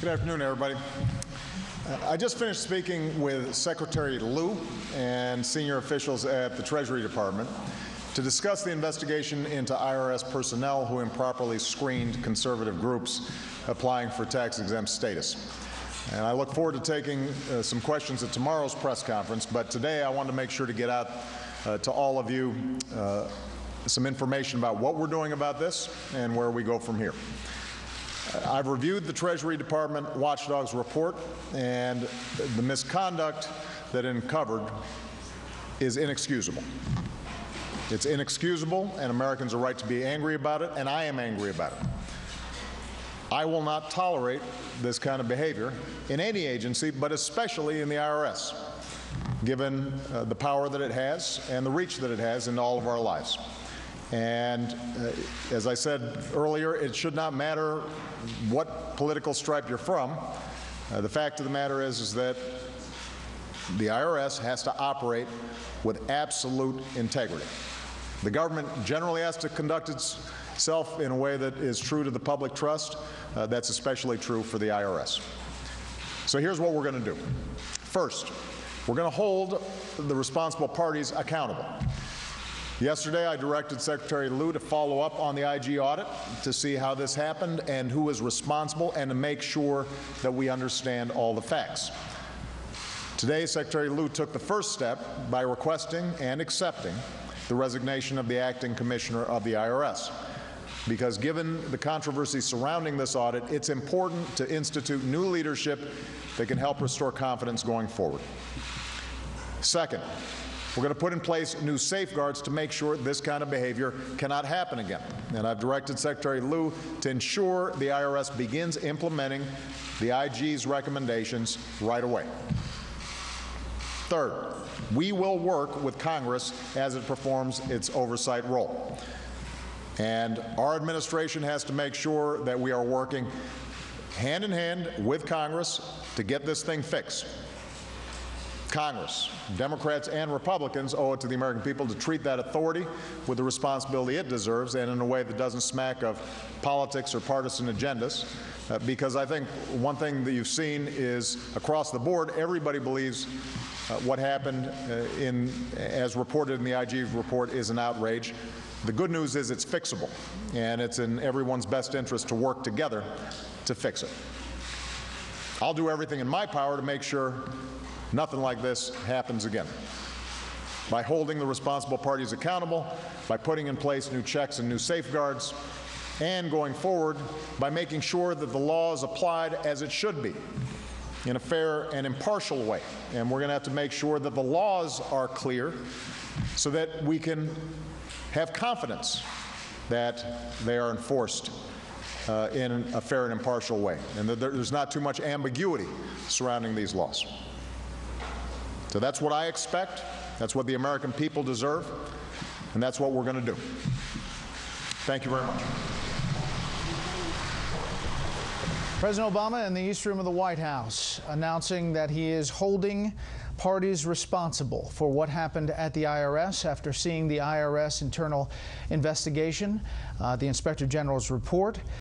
Good afternoon, everybody. I just finished speaking with Secretary Lew and senior officials at the Treasury Department to discuss the investigation into IRS personnel who improperly screened conservative groups applying for tax-exempt status. And I look forward to taking some questions at tomorrow's press conference, but today I want to make sure to get out to all of you some information about what we're doing about this and where we go from here. I've reviewed the Treasury Department watchdog's report, and the misconduct that it uncovered is inexcusable. It's inexcusable, and Americans are right to be angry about it, and I am angry about it. I will not tolerate this kind of behavior in any agency, but especially in the IRS, given the power that it has and the reach that it has into all of our lives. And as I said earlier, it should not matter what political stripe you're from. The fact of the matter is that the IRS has to operate with absolute integrity. The government generally has to conduct itself in a way that is true to the public trust. That's especially true for the IRS. So here's what we're going to do. First, we're going to hold the responsible parties accountable. Yesterday, I directed Secretary Lew to follow up on the IG audit to see how this happened and who is responsible, and to make sure that we understand all the facts. Today, Secretary Lew took the first step by requesting and accepting the resignation of the acting commissioner of the IRS. Because given the controversy surrounding this audit, it's important to institute new leadership that can help restore confidence going forward. Second, we're going to put in place new safeguards to make sure this kind of behavior cannot happen again. And I've directed Secretary Lew to ensure the IRS begins implementing the IG's recommendations right away. Third, we will work with Congress as it performs its oversight role. And our administration has to make sure that we are working hand in hand with Congress to get this thing fixed. Congress, Democrats and Republicans, owe it to the American people to treat that authority with the responsibility it deserves, and in a way that doesn't smack of politics or partisan agendas. Because I think one thing that you've seen is across the board, everybody believes what happened as reported in the IG report is an outrage. The good news is it's fixable, and it's in everyone's best interest to work together to fix it. I'll do everything in my power to make sure nothing like this happens again, by holding the responsible parties accountable, by putting in place new checks and new safeguards, and going forward by making sure that the law is applied as it should be, in a fair and impartial way. And we're going to have to make sure that the laws are clear so that we can have confidence that they are enforced in a fair and impartial way, and that there's not too much ambiguity surrounding these laws. So that's what I expect, that's what the American people deserve, and that's what we're going to do. Thank you very much. President Obama in the East Room of the White House announcing that he is holding parties responsible for what happened at the IRS after seeing the IRS internal investigation, the Inspector General's report.